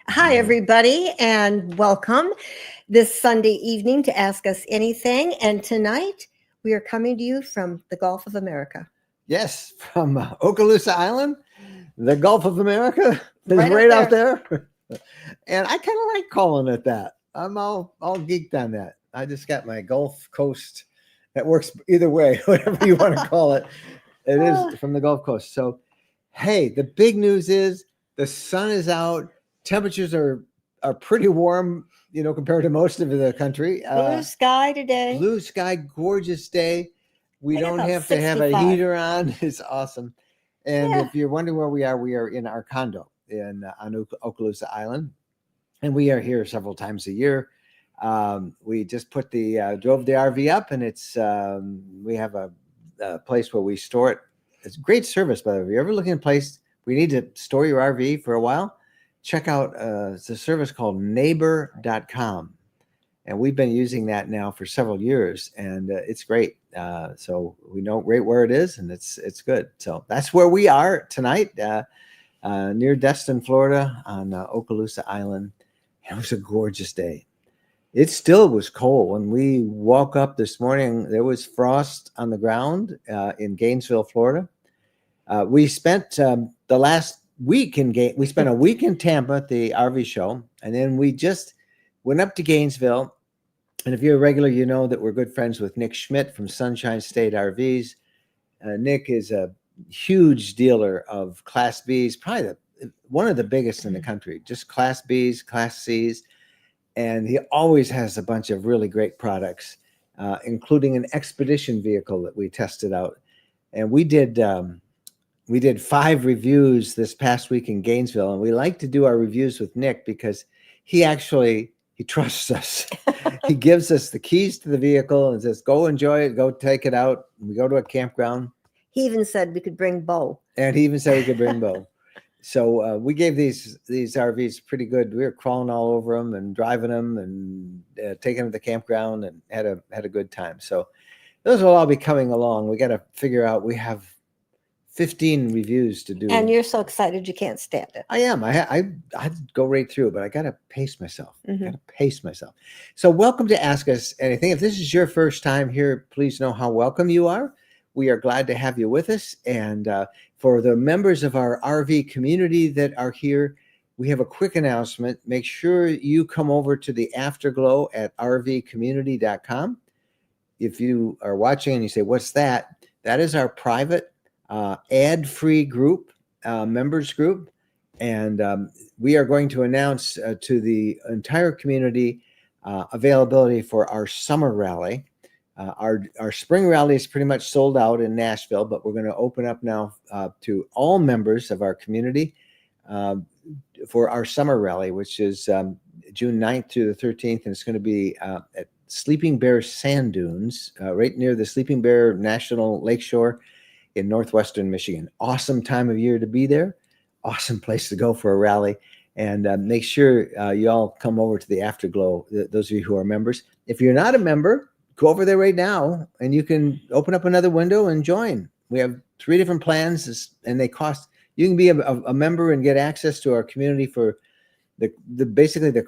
Hi, everybody, and welcome this Sunday evening to Ask Us Anything. And tonight we are coming to you from the Gulf of America. Yes, from Okaloosa Island, the Gulf of America is Right up right out there. And I kind of like calling it that. I'm all geeked on that. I just got my Gulf Coast that works either way, whatever you want to call it. It is from the Gulf Coast. So, hey, the big news is the sun is out. Temperatures are pretty warm, compared to most of the country. Blue sky today. Blue sky, gorgeous day. We don't about have to have a 65. heater on. It's awesome. And if you're wondering where we are in our condo on Okaloosa Island. And we are here several times a year. We just drove the RV up, and it's we have a place where we store it. It's great service, by the way. If you're ever looking at a place we need to store your RV for a while, check out it's a service called neighbor.com. And we've been using that now for several years, and it's great. So we know right where it is, and it's good. So that's where we are tonight, near Destin, Florida, on Okaloosa Island. It was a gorgeous day. It still was cold. When we woke up this morning, there was frost on the ground in Gainesville, Florida. We spent the last week we spent a week in Tampa at the RV show, and then we just went up to Gainesville. And if you're a regular, you know that we're good friends with Nick Schmidt from Sunshine State RVs. Nick is a huge dealer of Class Bs, probably one of the biggest in the country, just Class Bs, Class Cs. And he always has a bunch of really great products, including an expedition vehicle that we tested out. And we did 5 reviews this past week in Gainesville. And we like to do our reviews with Nick because he trusts us. He gives us the keys to the vehicle and says, go enjoy it, go take it out. We go to a campground. He even said we could bring Bo. And he even said we could bring Bo. So we gave these RVs pretty good. We were crawling all over them and driving them and taking them to the campground and had a good time. So those will all be coming along. We got to figure out, we have 15 reviews to do. And you're so excited you can't stand it. I am. I'd go right through, but I got to pace myself. So welcome to Ask Us Anything. If this is your first time here, please know how welcome you are. We are glad to have you with us. And for the members of our RV community that are here, we have a quick announcement. Make sure you come over to the Afterglow at RVCommunity.com. If you are watching and you say, what's that? That is our private ad-free group, members group. And we are going to announce to the entire community availability for our summer rally. Our spring rally is pretty much sold out in Nashville, but we're going to open up now to all members of our community for our summer rally, which is June 9th through the 13th. And it's going to be at Sleeping Bear Sand Dunes, right near the Sleeping Bear National Lakeshore in northwestern Michigan. Awesome time of year to be there. Awesome place to go for a rally. And make sure you all come over to the Afterglow, those of you who are members. If you're not a member, go over there right now and you can open up another window and join. We have 3 different plans, and they cost. You can be a member and get access to our community for basically the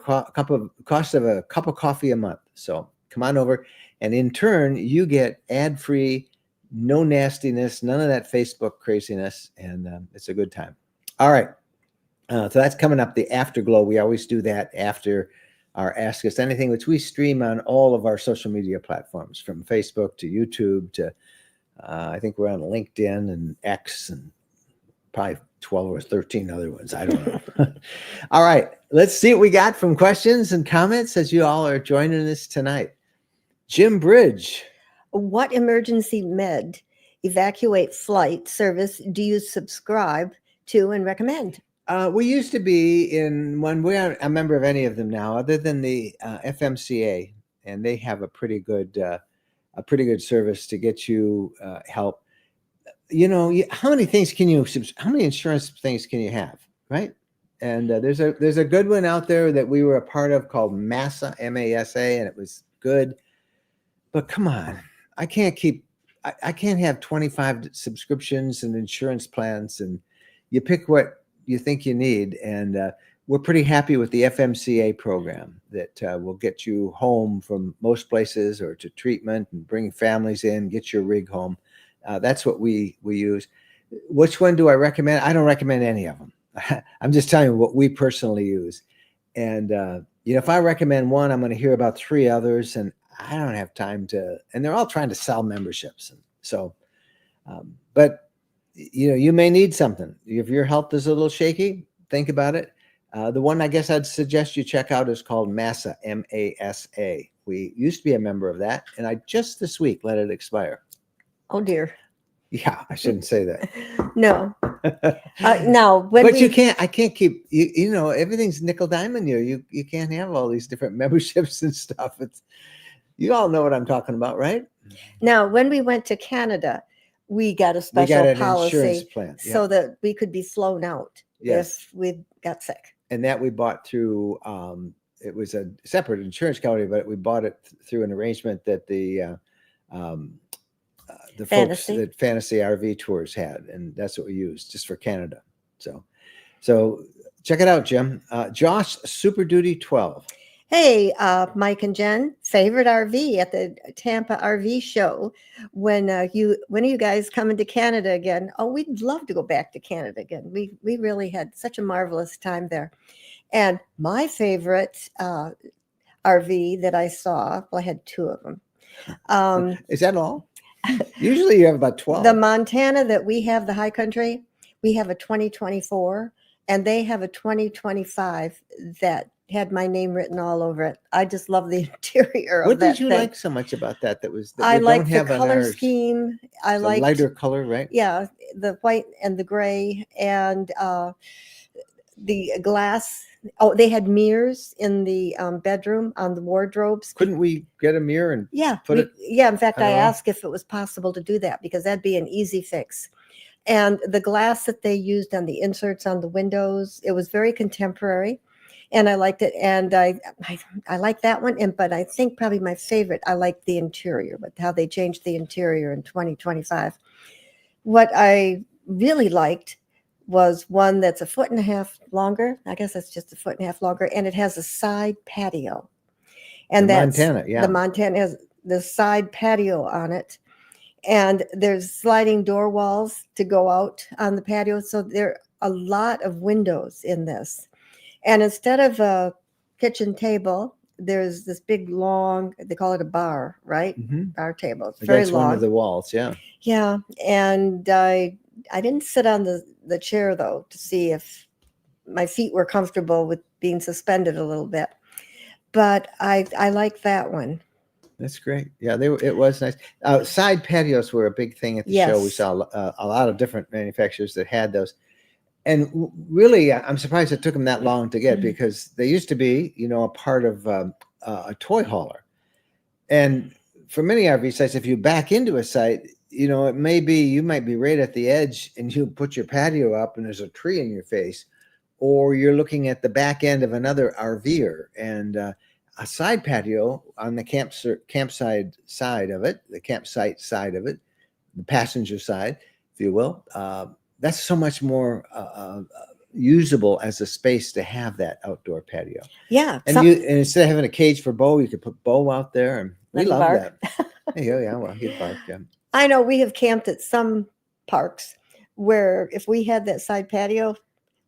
cost of a cup of coffee a month. So come on over, and in turn you get ad-free, no nastiness, none of that Facebook craziness, and it's a good time. All right. So that's coming up, the Afterglow. We always do that after our Ask Us Anything, which we stream on all of our social media platforms, from Facebook to YouTube to, I think we're on LinkedIn and X and probably 12 or 13 other ones. I don't know. All right. Let's see what we got from questions and comments as you all are joining us tonight. Jim Bridge. What emergency med evacuate flight service do you subscribe to and recommend? We used to be in one. We aren't a member of any of them now, other than the FMCA, and they have a pretty good service to get you help. How many insurance things can you have, right? And there's a good one out there that we were a part of called MASA, M-A-S-A, and it was good. But come on, I can't have 25 subscriptions and insurance plans, and you pick what you think you need. And we're pretty happy with the FMCA program that will get you home from most places or to treatment and bring families in, get your rig home. That's what we use. Which one do I recommend? I don't recommend any of them. I'm just telling you what we personally use. And, if I recommend one, I'm going to hear about 3 others, and I don't have time to, and they're all trying to sell memberships. And so, but you may need something. If your health is a little shaky, think about it. The one I guess I'd suggest you check out is called MASA, M-A-S-A. We used to be a member of that, and I just this week let it expire. Oh dear. Yeah, I shouldn't say that. No. No, but I can't keep, everything's nickel diamond here. You can't have all these different memberships and stuff. You all know what I'm talking about, right? Now, when we went to Canada, we got a special an policy insurance plan, so that we could be flown out if we got sick. And that we bought through, it was a separate insurance company, but we bought it through an arrangement that the folks that Fantasy RV Tours had, and that's what we used just for Canada. So check it out, Jim. Josh, Super Duty 12. Hey, Mike and Jen, favorite RV at the Tampa RV show. When are you guys coming to Canada again? Oh, we'd love to go back to Canada again. We really had such a marvelous time there. And my favorite RV that I saw, well, I had 2 of them. Is that all? Usually you have about 12. The Montana that we have, the high country, we have a 2024, and they have a 2025 that had my name written all over it. I just love the interior of that. What did you like so much about that? That I like the color scheme. I like lighter color, right? Yeah, the white and the gray, and the glass. Oh, they had mirrors in the bedroom on the wardrobes. Couldn't we get a mirror and put it? Yeah, in fact, I asked if it was possible to do that because that'd be an easy fix. And the glass that they used on the inserts on the windows, it was very contemporary, and I liked it. And I like that one. But I think probably my favorite, I like the interior, but how they changed the interior in 2025. What I really liked was one that's 1.5 feet longer. I guess that's just 1.5 feet longer, and it has a side patio. And that's Montana, yeah. The Montana has the side patio on it, and there's sliding door walls to go out on the patio. So there are a lot of windows in this. And instead of a kitchen table, there's this big long, they call it a bar, right? Mm-hmm. Bar table. It's very long. One of the walls, yeah. Yeah, and I didn't sit on the chair, though, to see if my feet were comfortable with being suspended a little bit. But I like that one. That's great. Yeah, it was nice. Side patios were a big thing at the show. We saw a lot of different manufacturers that had those. And really, I'm surprised it took them that long to get because they used to be, a part of a toy hauler. And for many RV sites, if you back into a site, it may be, you might be right at the edge and you put your patio up and there's a tree in your face, or you're looking at the back end of another RVer, and a side patio on the campsite side of it, the passenger side, if you will, that's so much more usable as a space to have that outdoor patio. Yeah. And instead of having a cage for Bo, you could put Bo out there, and we love that. Yeah, well, he'd bark. Yeah. I know we have camped at some parks where if we had that side patio,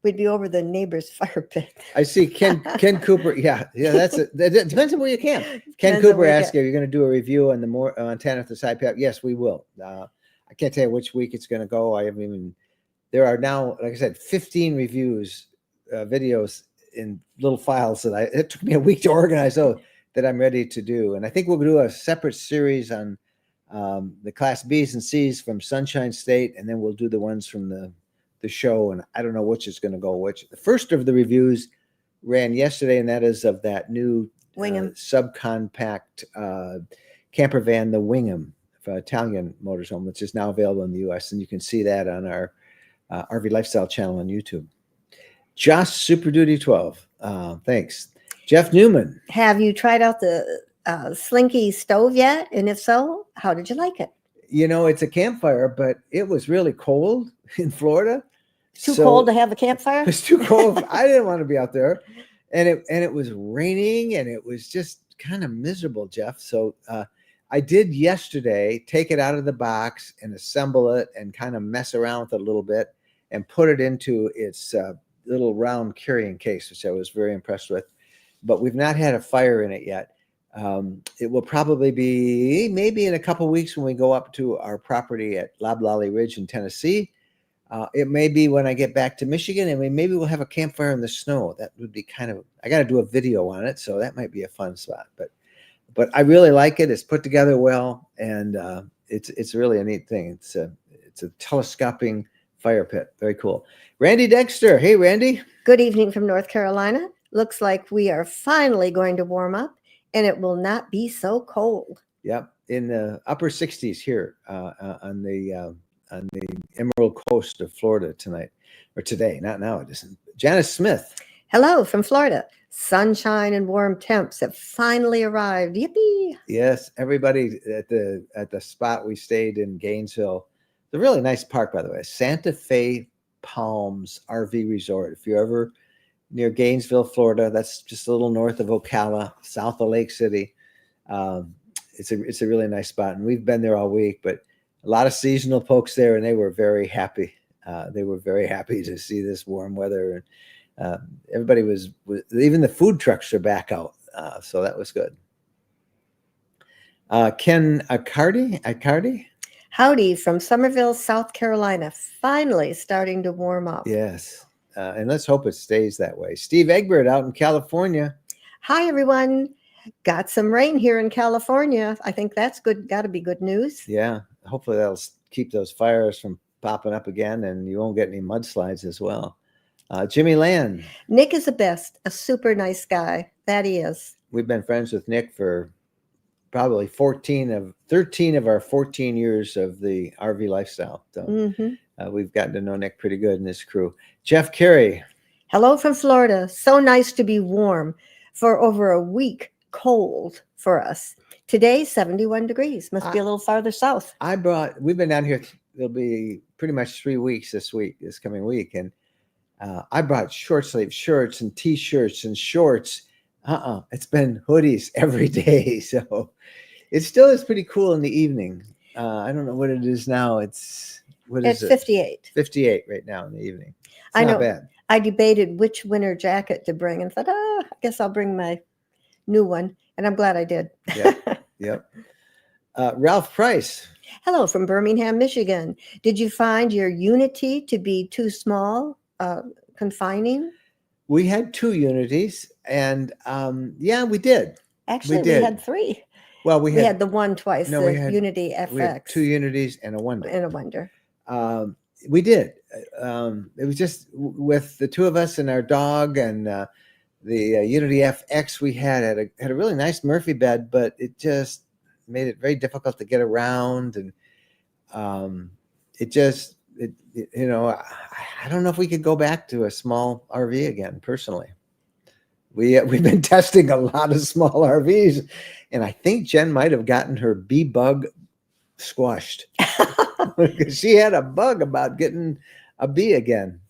we'd be over the neighbor's fire pit. I see Ken Cooper. Yeah. That depends on where you camp. Ken Cooper asked, are you going to do a review on the Montana at the side patio? Yes, we will. I can't tell you which week it's going to go. There are now, like I said, 15 reviews, videos in little files that it took me a week to organize those that I'm ready to do. And I think we'll do a separate series on the Class B's and C's from Sunshine State, and then we'll do the ones from the show. And I don't know which is going to go which. The first of the reviews ran yesterday, and that is of that new subcompact camper van, the Wingham, Italian motorhome, which is now available in the U.S. And you can see that on our RV Lifestyle channel on YouTube. Josh, Super Duty 12. Thanks. Jeff Newman. Have you tried out the Slinky stove yet? And if so, how did you like it? It's a campfire, but it was really cold in Florida. Too cold to have a It campfire? was too cold. I didn't want to be out there, and it was raining, and it was just kind of miserable, Jeff. So I did yesterday take it out of the box and assemble it and kind of mess around with it a little bit and put it into its little round carrying case, which I was very impressed with. But we've not had a fire in it yet. It will probably be maybe in a couple weeks when we go up to our property at Loblolly Ridge in Tennessee. It may be when I get back to Michigan, and maybe we'll have a campfire in the snow. That would be I got to do a video on it, so that might be a fun spot. But I really like it. It's put together well, and it's really a neat thing. It's a telescoping fire pit. Very cool. Randy Dexter. Hey, Randy. Good evening from North Carolina. Looks like we are finally going to warm up, and it will not be so cold. Yep, in the upper 60s here on the Emerald Coast of Florida tonight, or today, not now. It isn't. Janice Smith. Hello from Florida. Sunshine and warm temps have finally arrived. Yippee! Yes, everybody at the spot we stayed in Gainesville. It's a really nice park, by the way. Santa Fe Palms RV Resort. If you're ever near Gainesville, Florida, that's just a little north of Ocala, south of Lake City. It's a really nice spot, and we've been there all week. But a lot of seasonal folks there, and they were very happy. They were very happy to see this warm weather. Everybody was even the food trucks are back out, so that was good. Ken Accardi? Howdy from Summerville, South Carolina. Finally starting to warm up. Yes, and let's hope it stays that way. Steve Egbert out in California. Hi, everyone. Got some rain here in California. I think that's good. Got to be good news. Yeah, hopefully that'll keep those fires from popping up again, and you won't get any mudslides as well. Jimmy Land. Nick is the best. A super nice guy. That he is. We've been friends with Nick for probably 13 of our 14 years of the RV lifestyle. So we've gotten to know Nick pretty good in this crew. Jeff Carey. Hello from Florida. So nice to be warm for over a week. Cold for us. Today, 71 degrees. Must be a little farther south. We've been down here. There'll be pretty much 3 weeks this coming week. And I brought short sleeve shirts and t-shirts and shorts. It's been hoodies every day. So it still is pretty cool in the evening. I don't know what it is now. It's 58. 58 right now in the evening. It's I not know. bad. I debated which winter jacket to bring and thought, I guess I'll bring my new one. And I'm glad I did. Yep. Ralph Price. Hello from Birmingham, Michigan. Did you find your Unity to be too small, confining? We had 2 Unities, and we did. Actually, we had 3. Well, we had the one twice, no, the Unity FX. We had 2 Unities and a Wonder. We did. It was just with the 2 of us and our dog, and the Unity FX we had a really nice Murphy bed, but it just made it very difficult to get around, and I don't know if we could go back to a small RV again. Personally, we've been testing a lot of small RVs, and I think Jen might have gotten her bee bug squashed because she had a bug about getting a bee again,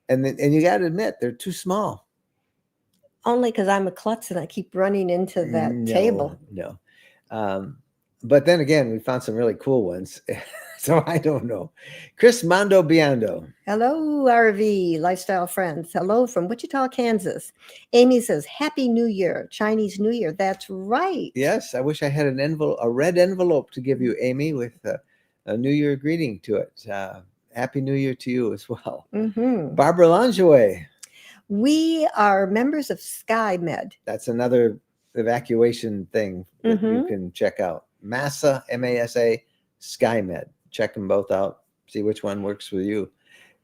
and you got to admit they're too small. Only because I'm a klutz and I keep running into that table. No. But then again, we found some really cool ones. So I don't know. Chris Mondo Biondo. Hello, RV lifestyle friends. Hello from Wichita, Kansas. Amy says, Happy New Year, Chinese New Year. That's right. Yes, I wish I had a red envelope to give you, Amy, with a New Year greeting to it. Happy New Year to you as well. Barbara Langeway. We are members of SkyMed. That's another evacuation thing that you can check out. MASA, M-A-S-A, SkyMed. Check them both out. See which one works with you.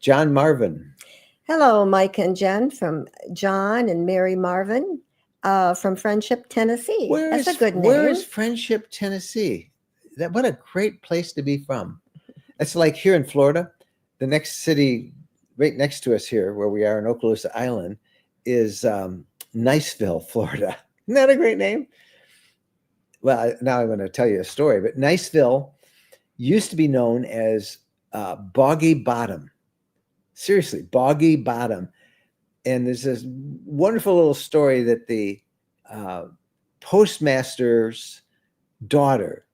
John Marvin. Hello, Mike and Jen, from John and Mary Marvin from Friendship, Tennessee. That's a good name. Where is Friendship, Tennessee? What a great place to be from. It's like here in Florida. The next city right next to us here, where we are in Okaloosa Island, is Niceville, Florida. Isn't that a great name? Well, now I'm going to tell you a story, but Niceville used to be known as Boggy Bottom. Seriously, boggy bottom. And there's this wonderful little story that the postmaster's daughter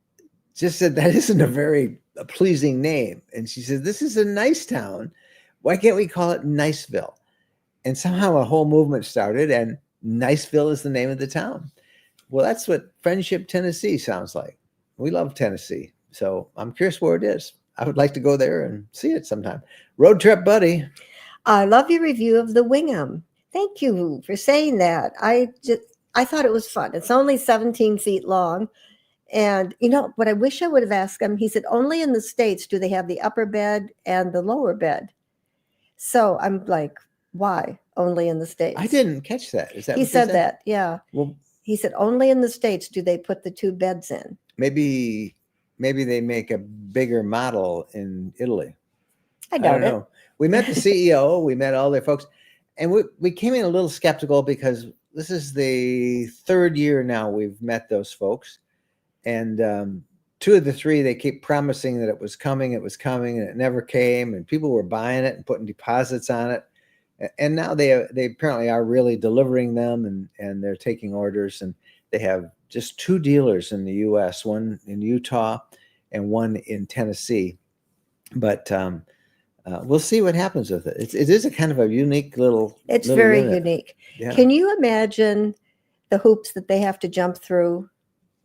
just said, that isn't a very pleasing name. And she said, this is a nice town. Why can't we call it Niceville? And somehow a whole movement started, and Niceville is the name of the town. Well, that's what Friendship, Tennessee sounds like. We love Tennessee. So I'm curious where it is. I would like to go there and see it sometime. Road trip buddy. I love your review of the Wingham. Thank you for saying that. I thought it was fun. It's only 17 feet long. And you know what I wish I would have asked him? He said, only in the States do they have the upper bed and the lower bed. So I'm like, why only in the States? I didn't catch that. Is that He what said that, yeah. Well, he said, only in the States do they put the two beds in. maybe they make a bigger model in Italy. I doubt don't know. We met the CEO, we met all their folks, and we came in a little skeptical because this is the third year now we've met those folks. And two of the three, they keep promising that it was coming, and it never came, and people were buying it and putting deposits on it. And now they apparently are really delivering them, and they're taking orders, and they have just 2 dealers in the U.S., one in Utah and one in Tennessee. But we'll see what happens with it. It is a kind of a unique little. It's little very unit. unique. Yeah. Can you imagine the hoops that they have to jump through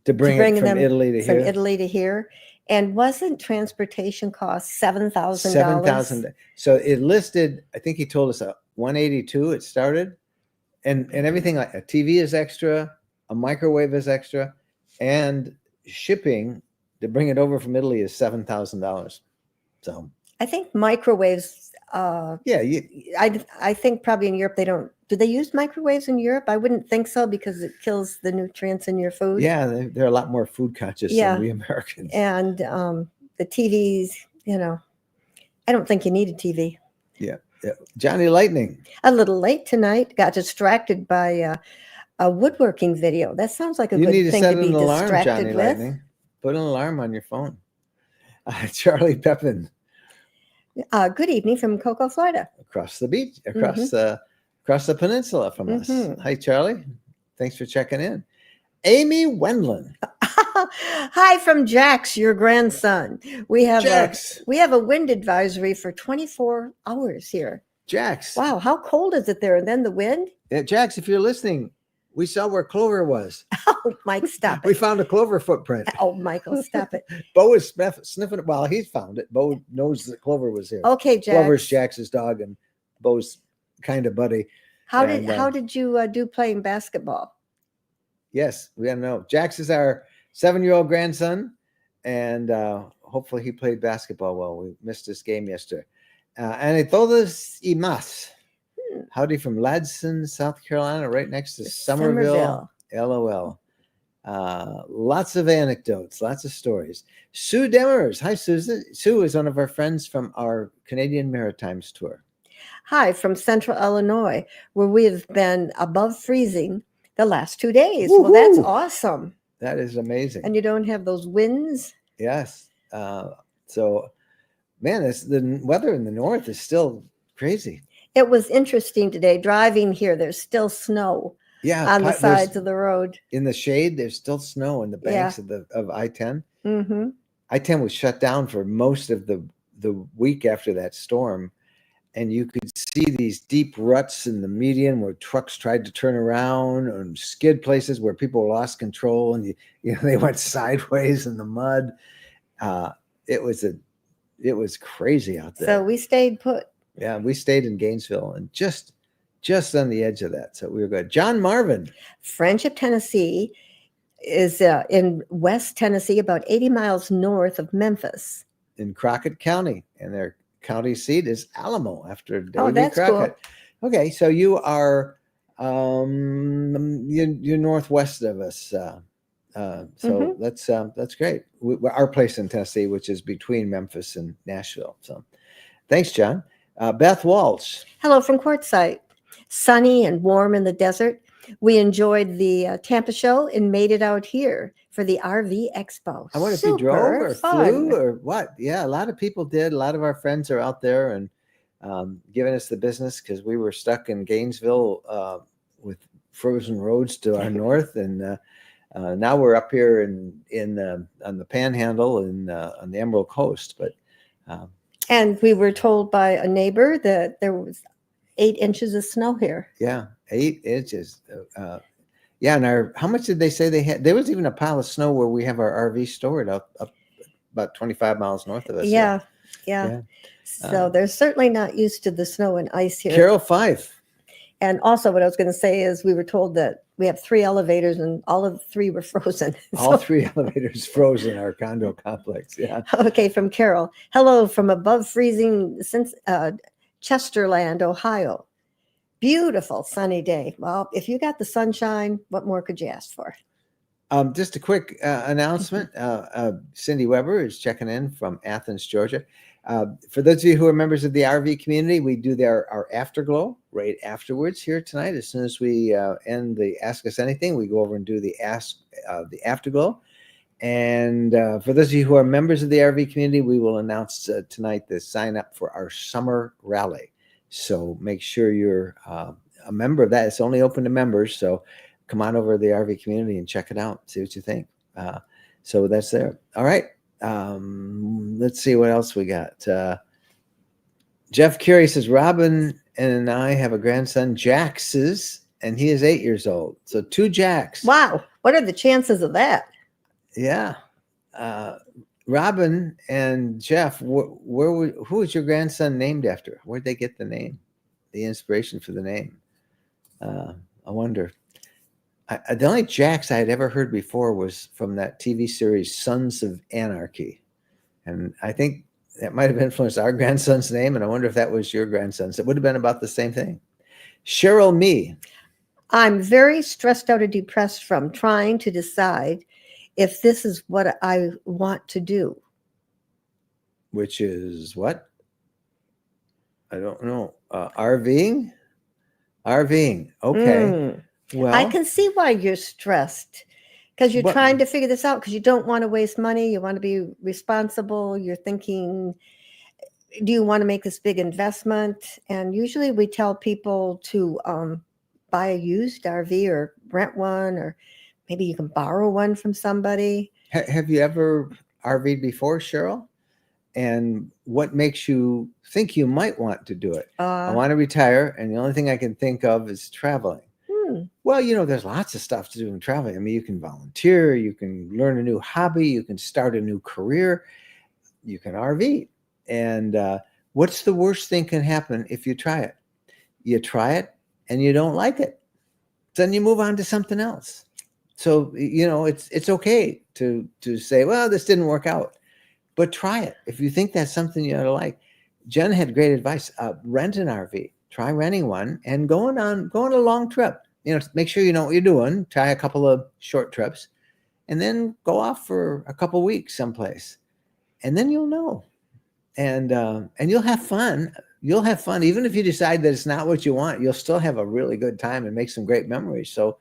to bring it from them Italy to here? Italy to here. And wasn't transportation cost $7,000? $7,000. So it listed, I think he told us, $182 it started. And everything, like a TV is extra, a microwave is extra, and shipping to bring it over from Italy is $7,000. So I think microwaves. yeah, I think probably in Europe they don't. Do they use microwaves in Europe? I wouldn't think so because it kills the nutrients in your food. yeah, they're a lot more food conscious than we Americans. And the TVs, you know, I don't think you need a TV. Yeah. Johnny Lightning. A little late tonight. Got distracted by a woodworking video. That sounds like a good thing to be distracted Johnny with. Lightning. Put an alarm on your phone. Charlie Pepin. Good evening from Cocoa, Florida. Across the beach, across the peninsula from us. Hi, Charlie. Thanks for checking in. Amy Wendland. Hi from Jax, your grandson. We have a wind advisory for 24 hours here. Jax. Wow, how cold is it there? And then the wind? Yeah, Jax, if you're listening, we saw where Clover was. Oh, Mike, stop it. We found a Clover footprint. Oh, Michael, stop it. Bo is sniffing it. Well, he's found it. Bo knows that Clover was here. Okay, Jax. Clover's Jax's dog and Bo's kind of buddy. How did you do playing basketball? Yes, we don't know. Jax is our 7-year-old grandson, and hopefully he played basketball well. We missed this game yesterday. And todos y más. Howdy from Ladson, South Carolina, right next to Somerville. LOL. Lots of anecdotes, lots of stories. Sue Demers. Hi, Susan. Sue is one of our friends from our Canadian Maritimes tour. Hi, from Central Illinois, where we have been above freezing the last 2 days. Woo-hoo. Well, that's awesome. That is amazing. And you don't have those winds? Yes. So, man, the weather in the north is still crazy. It was interesting today driving here. There's still snow on the sides of the road. In the shade, there's still snow in the banks of I-10. Mm-hmm. I-10 was shut down for most of the week after that storm. And you could see these deep ruts in the median where trucks tried to turn around, and skid places where people lost control, and they went sideways in the mud. It was crazy out there. So we stayed put. Yeah, we stayed in Gainesville and just on the edge of that. So we were good. John Marvin. Friendship, Tennessee is in West Tennessee, about 80 miles north of Memphis. In Crockett County, and their county seat is Alamo after Davy that's Crockett. Cool. Okay, so you are you're northwest of us. So that's great. Our place in Tennessee, which is between Memphis and Nashville. So thanks, John. Beth Walsh. Hello from Quartzsite. Sunny and warm in the desert. We enjoyed the Tampa show and made it out here for the RV Expo. I wonder if you drove or flew or what. Yeah, a lot of people did. A lot of our friends are out there, and giving us the business because we were stuck in Gainesville with frozen roads to our north, and now we're up here on the Panhandle and on the Emerald Coast. But And we were told by a neighbor that there was 8 inches of snow here. yeah, 8 inches. Yeah, and how much did they say they had? There was even a pile of snow where we have our RV stored up about 25 miles north of us. Yeah. So they're certainly not used to the snow and ice here. Carol Fife. And also what I was going to say is we were told that we have 3 elevators and all of the 3 were frozen. All 3 elevators frozen in our condo complex. Yeah. Okay, from Carol. Hello from above freezing since Chesterland, Ohio. Beautiful sunny day. Well, if you got the sunshine, what more could you ask for? Just a quick announcement. Cindy Weber is checking in from Athens, Georgia. For those of you who are members of the RV community, we do our Afterglow right afterwards here tonight. As soon as we end the Ask Us Anything, we go over and do the Afterglow. And for those of you who are members of the RV community, we will announce tonight the sign up for our summer rally. So make sure you're a member of that. It's only open to members. So come on over to the RV community and check it out. See what you think. So that's there. All right. Let's see what else we got. Jeff Curie says, Robin and I have a grandson, Jax's, and he is 8 years old. So 2 Jacks. Wow. What are the chances of that? Yeah. Robin and Jeff, who was your grandson named after? Where'd they get the name? The inspiration for the name? I wonder. The only Jax I had ever heard before was from that TV series Sons of Anarchy. And I think that might have influenced our grandson's name. And I wonder if that was your grandson's. It would have been about the same thing. Cheryl Me. I'm very stressed out and depressed from trying to decide if this is what I want to do. Which is what? I don't know. RVing? RVing. Okay. Well, I can see why you're stressed because you're trying to figure this out because you don't want to waste money. You want to be responsible. You're thinking, do you want to make this big investment? And usually we tell people to buy a used RV or rent one, or maybe you can borrow one from somebody. Have you ever RV'd before, Cheryl? And what makes you think you might want to do it? I want to retire, and the only thing I can think of is traveling. Well, there's lots of stuff to do in traveling. I mean, you can volunteer, you can learn a new hobby, you can start a new career, you can RV. And what's the worst thing can happen if you try it? You try it and you don't like it. Then you move on to something else. So, it's okay to say, well, this didn't work out, but try it. If you think that's something you ought to like. Jen had great advice. Rent an RV, try renting one and go on a long trip. Make sure you know what you're doing. Try a couple of short trips, and then go off for a couple of weeks someplace, and then you'll know, and you'll have fun. You'll have fun even if you decide that it's not what you want. You'll still have a really good time and make some great memories. So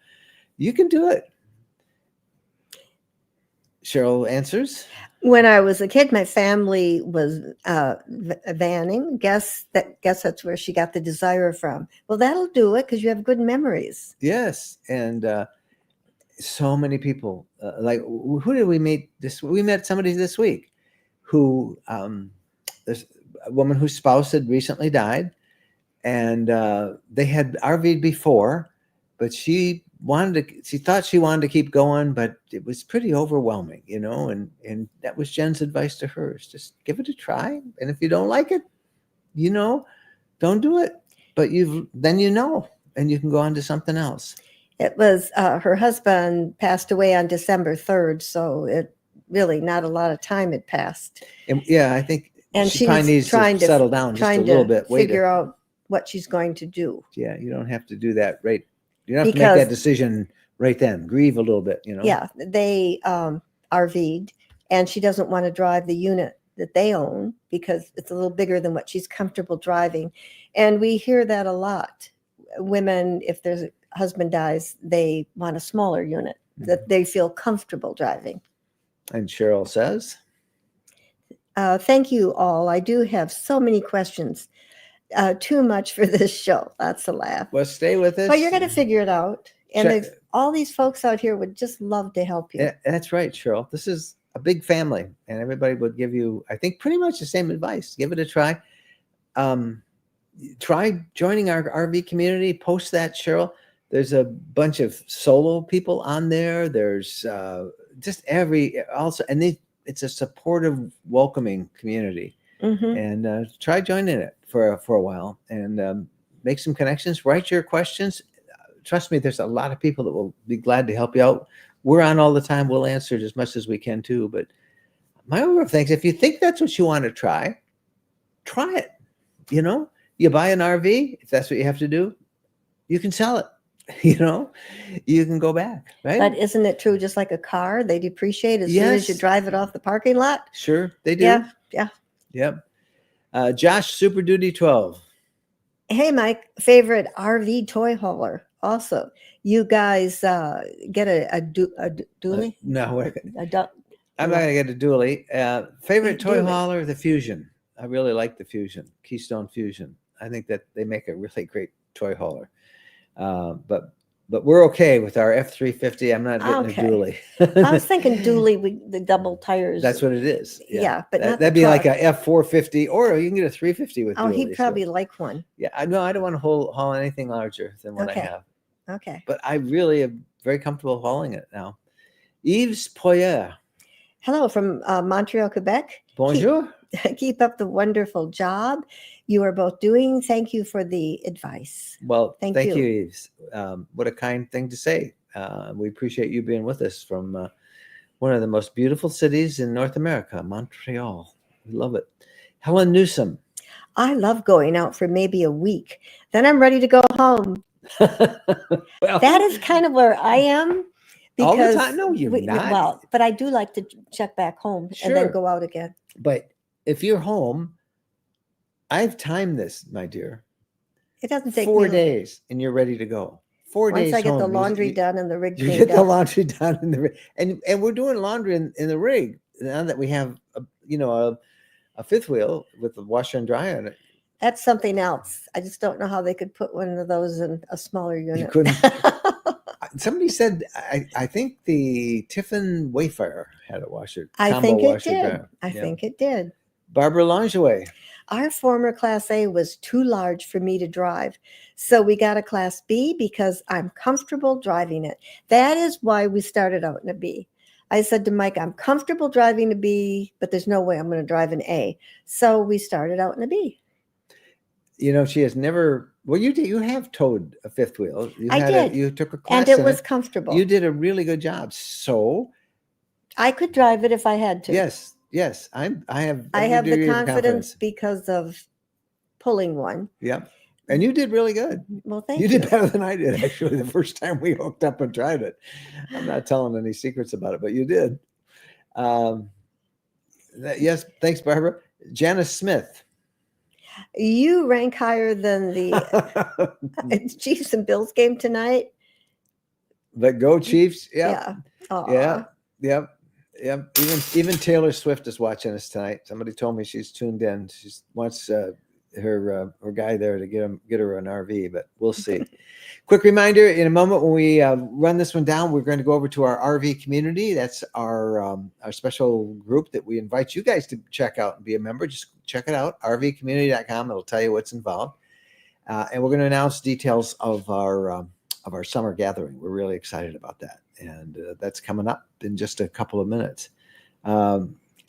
you can do it. Cheryl answers. When I was a kid, my family was vanning. Guess that's where she got the desire from. Well, that'll do it because you have good memories. Yes, and so many people. Like, who did we meet this? We met somebody this week, who there's a woman whose spouse had recently died, and they had RV'd before, but she thought she wanted to keep going, but it was pretty overwhelming, and that was Jen's advice to her, is just give it a try. And if you don't like it, don't do it. But then and you can go on to something else. It was her husband passed away on December 3rd, so it really not a lot of time had passed. And yeah, I think and she probably needs to settle down just a little bit. Figure out what she's going to do. Yeah, you don't have to do that right. You don't have to make that decision right then. Grieve a little bit, Yeah, they RV'd, and she doesn't want to drive the unit that they own because it's a little bigger than what she's comfortable driving. And we hear that a lot. Women, if their husband dies, they want a smaller unit that they feel comfortable driving. And Cheryl says, thank you all. I do have so many questions. too much for this show. That's a laugh. Well, stay with us. But you're going to figure it out. And Check- all these folks out here would just love to help you. Yeah, that's right, Cheryl. This is a big family, and everybody would give you, I think, pretty much the same advice. Give it a try. Try joining our RV community. Post that, Cheryl. There's a bunch of solo people on there. There's just it's a supportive, welcoming community. And try joining it for a while and make some connections. Write your questions. Trust me, there's a lot of people that will be glad to help you out. We're on all the time. We'll answer it as much as we can too. But my overall thing is, if you think that's what you want to try it. You buy an RV, if that's what you have to do, you can sell it. You can go back, right? But isn't it true, just like a car, they depreciate as soon as you drive it off the parking lot? Sure, they do. Yeah. Yep. Josh, Super Duty 12. Hey, Mike, favorite RV toy hauler. Also, you guys get a dually? No, I'm not a going to get a dually. Favorite toy dually. hauler, the Fusion. I really like the Fusion, Keystone Fusion. I think that they make a really great toy hauler. But we're okay with our F350. I'm not getting a dually. I was thinking dually with the double tires. That's what it is. Yeah, but that'd be like a F450, or you can get a 350 with. Oh, he'd probably like one. Yeah, I know. I don't want to haul anything larger than what I have. Okay. But I really am very comfortable hauling it now. Yves Poyer. Hello from Montreal, Quebec. Bonjour. Keep up the wonderful job you are both doing. Thank you for the advice. Well, thank you, Yves. What a kind thing to say. We appreciate you being with us from one of the most beautiful cities in North America, Montreal. We love it. Helen Newsom. I love going out for maybe a week. Then I'm ready to go home. Well, that is kind of where I am. All the time? No, you're not. Well, but I do like to check back home and then go out again. But if you're home, I've timed this, my dear. It doesn't take 4 days and you're ready to go. 4 days. Once I get home, the laundry done and the rig cleaned you get up. the laundry done in the rig. And we're doing laundry in the rig now that we have a fifth wheel with the washer and dryer in it. That's something else. I just don't know how they could put one of those in a smaller unit. You couldn't. Somebody said, I think the Tiffin Wayfarer had a washer. I think it did. I think it did. Barbara Langeway. Our former Class A was too large for me to drive. So we got a Class B because I'm comfortable driving it. That is why we started out in a B. I said to Mike, I'm comfortable driving a B, but there's no way I'm going to drive an A. So we started out in a B. She has never. Well, you have towed a fifth wheel. I did. You took a class, and it was comfortable. You did a really good job. So I could drive it if I had to. Yes. I have the confidence because of pulling one. Yeah, and you did really good. Well, thank you. You did better than I did actually. The first time we hooked up and tried it, I'm not telling any secrets about it, but you did. Yes, thanks, Barbara. Janice Smith. You rank higher than the Chiefs and Bills game tonight. The Go Chiefs. Yeah. Yep. Even Taylor Swift is watching us tonight. Somebody told me she's tuned in. She wants her guy there to get her an RV, but we'll see. Quick reminder: in a moment when we run this one down, we're going to go over to our RV community. That's our special group that we invite you guys to check out and be a member. Just check it out, RVCommunity.com. It'll tell you what's involved, and we're going to announce details of our summer gathering. We're really excited about that, and that's coming up in just a couple of minutes.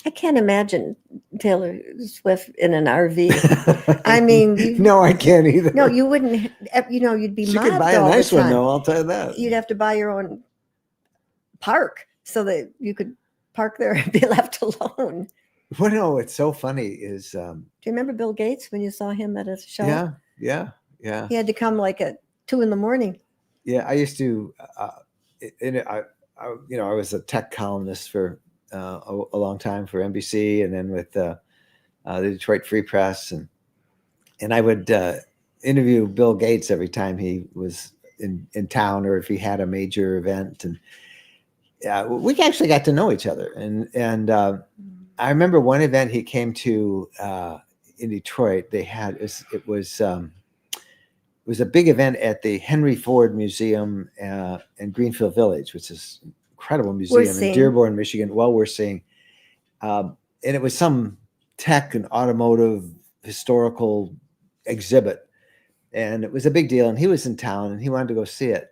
I can't imagine Taylor Swift in an RV. I mean, no, I can't either. No, you wouldn't. You'd be. She could buy a nice one, though. I'll tell you that. You'd have to buy your own park so that you could park there and be left alone. Well, no, it's so funny. Is do you remember Bill Gates when you saw him at a show? Yeah. He had to come like at 2 a.m. Yeah, I used to. I was a tech columnist for a long time for NBC, and then with the Detroit Free Press, and I would interview Bill Gates every time he was in town or if he had a major event, and we actually got to know each other. And I remember one event he came to. in Detroit, they had it was a big event at the Henry Ford Museum in Greenfield Village, which is an incredible museum in Dearborn, Michigan. Well, we're seeing, and it was some tech and automotive historical exhibit, and it was a big deal. And he was in town, and he wanted to go see it,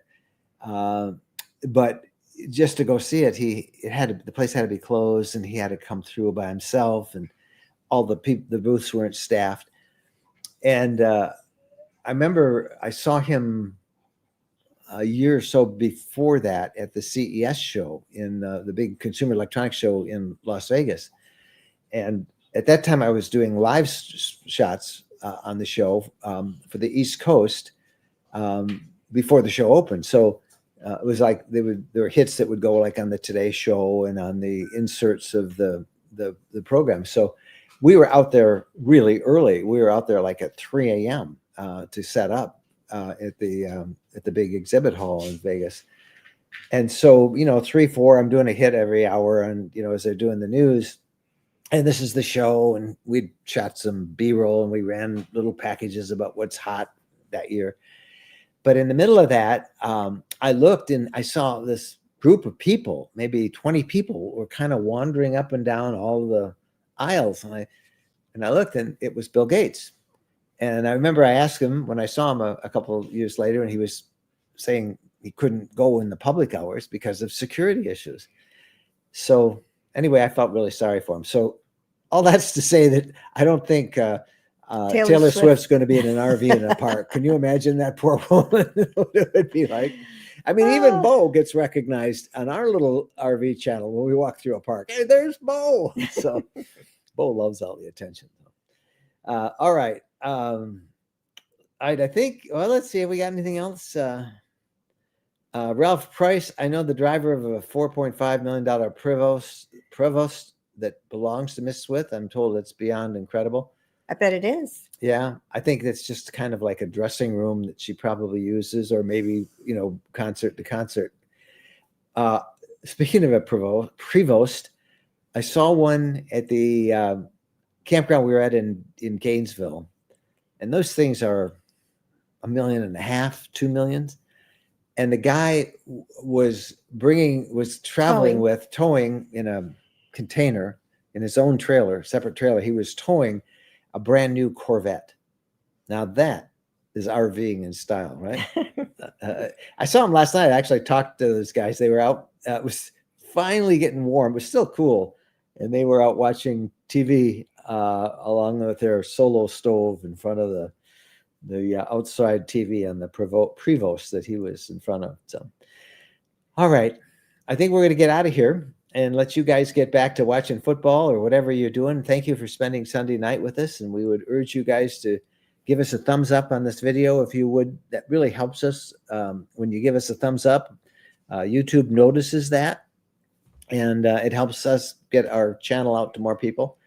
but just to go see it, the place had to be closed, and he had to come through by himself, and all the booths weren't staffed. And I remember I saw him a year or so before that at the CES show in the big consumer electronics show in Las Vegas. And at that time I was doing live shots on the show for the East Coast before the show opened. So it was like there were hits that would go like on the Today Show and on the inserts of the program. So we were out there really early. We were out there like at 3 a.m. To set up at the big exhibit hall in Vegas. And so, 3, 4, I'm doing a hit every hour, and as they're doing the news, and this is the show, and we shot some B-roll, and we ran little packages about what's hot that year. But in the middle of that, I looked and I saw this group of people, maybe 20 people, were kind of wandering up and down all the aisles, and I looked, and it was Bill Gates. And I remember I asked him when I saw him a couple of years later, and he was saying he couldn't go in the public hours because of security issues. So anyway, I felt really sorry for him. So all that's to say that I don't think Taylor Swift's going to be in an RV in a park. Can you imagine that poor woman? What it would be like? I mean, even Bo gets recognized on our little RV channel when we walk through a park. Hey, there's Bo. So Bo loves all the attention. All right. I think, well, let's see if we got anything else. Ralph Price, I know the driver of a $4.5 million Prevost that belongs to Miss Swift. I'm told it's beyond incredible. I bet it is. Yeah, I think that's just kind of like a dressing room that she probably uses, or maybe, concert to concert. Speaking of a Prevost, I saw one at the campground we were at in Gainesville. And those things are $1.5 million, $2 million. And the guy was towing in a container in his own trailer, separate trailer. He was towing a brand new Corvette. Now that is RVing in style, right? I saw him last night. I actually talked to those guys. They were out. It was finally getting warm. It was still cool. And they were out watching TV along with their solo stove in front of the outside TV on the Prevost that he was in front of. So, all right, I think we're going to get out of here and let you guys get back to watching football or whatever you're doing. Thank you for spending Sunday night with us, and we would urge you guys to give us a thumbs up on this video if you would. That really helps us. When you give us a thumbs up, YouTube notices that, and it helps us get our channel out to more people.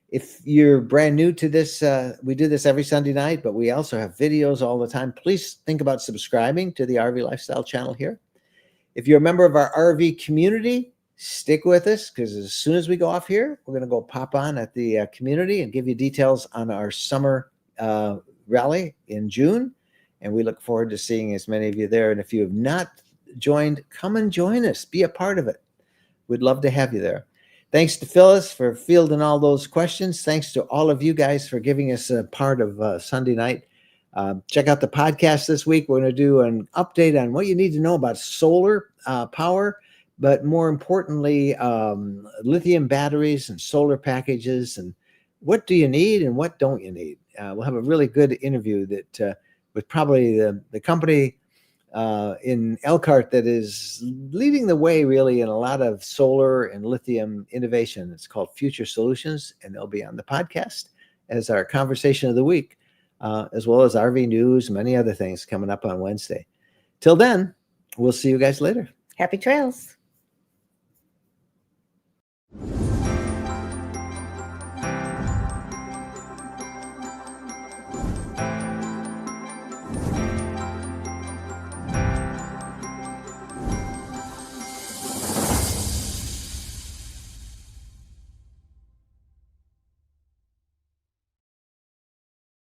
If you're brand new to this, we do this every Sunday night, but we also have videos all the time. Please think about subscribing to the RV Lifestyle channel here. If you're a member of our RV community, stick with us, because as soon as we go off here, we're going to go pop on at the community and give you details on our summer rally in June. And we look forward to seeing as many of you there. And if you have not joined, come and join us. Be a part of it. We'd love to have you there. Thanks to Phyllis for fielding all those questions. Thanks to all of you guys for giving us a part of Sunday night. Check out the podcast this week. We're going to do an update on what you need to know about solar power, but more importantly, lithium batteries and solar packages, and what do you need and what don't you need. We'll have a really good interview that with probably the company in Elkhart that is leading the way really in a lot of solar and lithium innovation. It's called Future Solutions, and they'll be on the podcast as our conversation of the week, as well as RV news, many other things coming up on Wednesday. Till then, we'll see you guys later. Happy trails.